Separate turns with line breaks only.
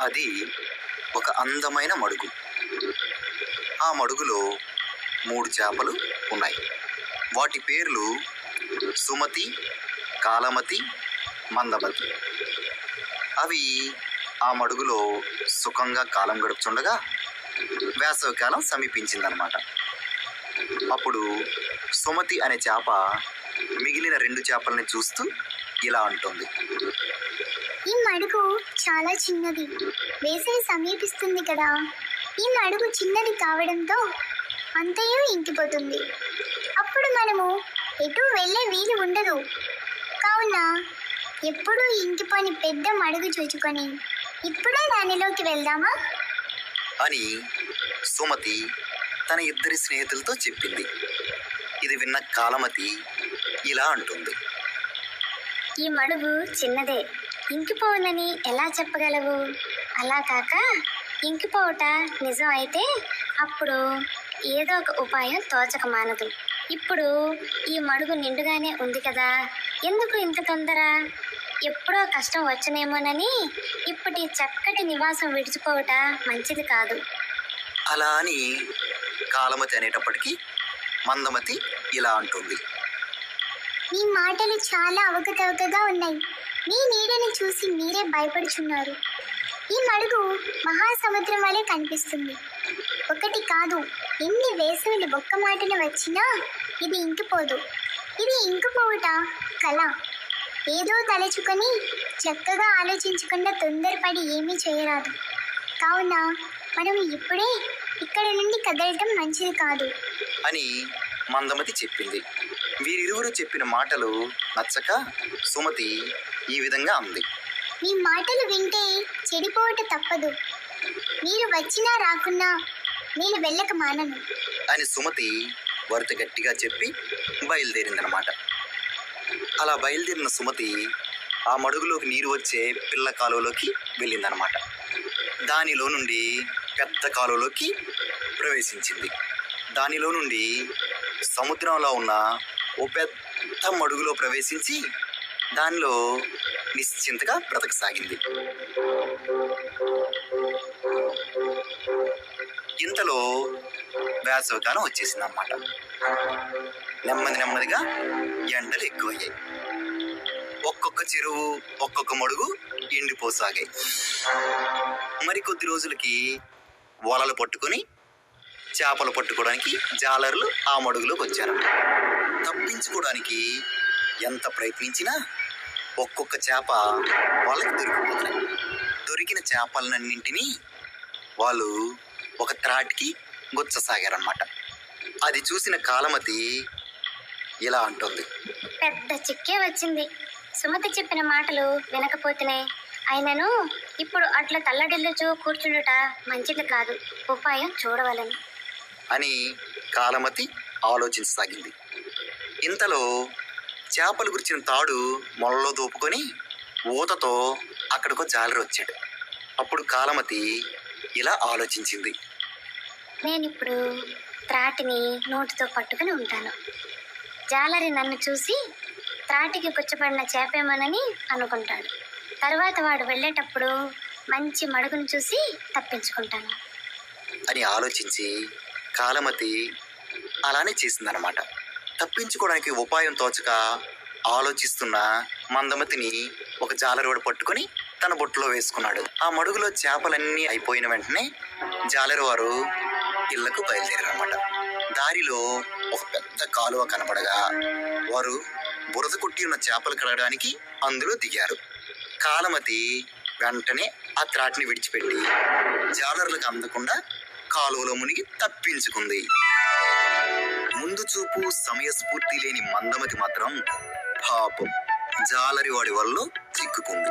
అది ఒక అందమైన మడుగు. ఆ మడుగులో 3 చేపలు ఉన్నాయి. వాటి పేర్లు సుమతి, కాలమతి, మందమతి. అవి ఆ మడుగులో సుఖంగా కాలం గడుపుతుండగా వేసవికాలం సమీపించిందనమాట. అప్పుడు సుమతి అనే చేప మిగిలిన 2 చేపల్ని చూస్తూ ఇలా అంటుంది.
ఈ మడుగు చాలా చిన్నది, వేసవి సమీపిస్తుంది కదా. ఈ మడుగు చిన్నది కావడంతో అంతయు ఇంకిపోతుంది. అప్పుడు మనము ఎటు వెళ్ళే వీలు ఉండదు. కావున ఎప్పుడూ ఇంకిపోని పెద్ద మడుగు చూచుకొని ఇప్పుడే దానిలోకి వెళ్దామా
అని సుమతి తన 2 స్నేహితులతో చెప్పింది. ఇది విన్న కాలమతి ఇలా అంటుంది.
ఈ మడుగు చిన్నదే, ఇంకిపోవునని ఎలా చెప్పగలవు? అలా కాక ఇంకిపోవట నిజం అయితే అప్పుడు ఏదో ఒక ఉపాయం తోచక మానదు. ఇప్పుడు ఈ మడుగు నిండుగానే ఉంది కదా, ఎందుకు ఇంత తొందర? ఎప్పుడో కష్టం వచ్చనేమోనని ఇప్పటి చక్కటి నివాసం విడిచిపోవట మంచిది కాదు.
అలా అని కాలమతి అనేటప్పటికీ మందమతి ఇలా అంటుంది.
మీ మాటలు చాలా అవకతవకగా ఉన్నాయి. మీ నీడని చూసి మీరే భయపడుచున్నారు. ఈ మడుగు మహాసముద్రం వలె కనిపిస్తుంది. ఒకటి కాదు, ఎన్ని వేసవిలు ఒక్క మాటన వచ్చినా ఇది ఇంకిపోదు. ఇది ఇంకిపోవుట కళ. ఏదో తలచుకొని చక్కగా ఆలోచించకుండా తొందరపడి ఏమీ చేయరాదు. కావున మనం ఇప్పుడే ఇక్కడ నుండి కదలటం మంచిది కాదు
అని మందమతి చెప్పింది. వీరిరువురు చెప్పిన మాటలు నచ్చక సుమతి ఈ విధంగా అంది.
మీ మాటలు వింటే చెడిపోవట తప్పదు. మీరు వచ్చినా రాకున్నా నేను వెళ్ళక మానను
అని సుమతి వారితో గట్టిగా చెప్పి బయలుదేరిందనమాట. అలా బయలుదేరిన సుమతి ఆ మడుగులోకి నీరు వచ్చే పిల్ల కాలువలోకి వెళ్ళిందనమాట. దానిలో నుండి పెద్ద కాలువలోకి ప్రవేశించింది. దానిలో నుండి సముద్రంలో ఉన్న ఓ పెద్ద మడుగులో ప్రవేశించి దానిలో నిశ్చింతగా బ్రతకసాగింది. ఇంతలో వేసవికాలం వచ్చేసింది అన్నమాట. నెమ్మదిగా ఎండలు ఎక్కువయ్యాయి. ఒక్కొక్క చెరువు, ఒక్కొక్క మడుగు ఎండిపోసాగాయి. మరికొద్ది రోజులకి వలలు పట్టుకొని చేపలు పట్టుకోవడానికి జాలర్లు ఆ మడుగులోకి వచ్చారు. తప్పించుకోవడానికి ఎంత ప్రయత్నించినా ఒక్కొక్క చేప వాళ్ళకి దొరికిపోతున్నాయి. దొరికిన చేపలన్నింటినీ వాళ్ళు ఒక త్రాటికి గుచ్చసాగారన్నమాట. అది చూసిన కాలమతి ఇలా అంటుంది.
పెద్ద చిక్కే వచ్చింది. సుమతి చెప్పిన మాటలు వినకపోతేనే ఆయనను ఇప్పుడు అట్లా తల్లడిల్లుచూ కూర్చుండుట మంచిది కాదు. ఉపాయం చూడవలను
అని కాలమతి ఆలోచించసాగింది. ఇంతలో చేపలు గురిచిన తాడు మొలలో దూపుకొని ఊతతో అక్కడికో జాలరి వచ్చాడు. అప్పుడు కాలమతి ఇలా ఆలోచించింది.
నేనిప్పుడు త్రాటిని నోటితో పట్టుకుని ఉంటాను. జాలరి నన్ను చూసి త్రాటికి గుచ్చబడిన చేపేమోనని అనుకుంటాడు. తర్వాత వాడు వెళ్ళేటప్పుడు మంచి మడుగును చూసి తప్పించుకుంటాను
అని ఆలోచించి కాలమతి అలానే చేసిందనమాట. తప్పించుకోవడానికి ఉపాయం తోచక ఆలోచిస్తున్న మందమతిని ఒక జాలరివాడు పట్టుకొని తన బొట్టులో వేసుకున్నాడు. ఆ మడుగులో చేపలన్నీ అయిపోయిన వెంటనే జాలరివారు ఇళ్లకు బయలుదేరారన్నమాట. దారిలో ఒక పెద్ద కాలువ కనపడగా వారు బురద కొట్టి ఉన్న చేపలు కడగడానికి అందులో దిగారు. కాలమతి వెంటనే ఆ త్రాటిని విడిచిపెట్టి జాలర్లకు అందకుండా కాలువలో మునిగి తప్పించుకుంది. ముందు చూపు సమయస్ఫూర్తి లేని మందమతి మాత్రం పాపం జాలరి వాడి వల్ల చిక్కుకుంది.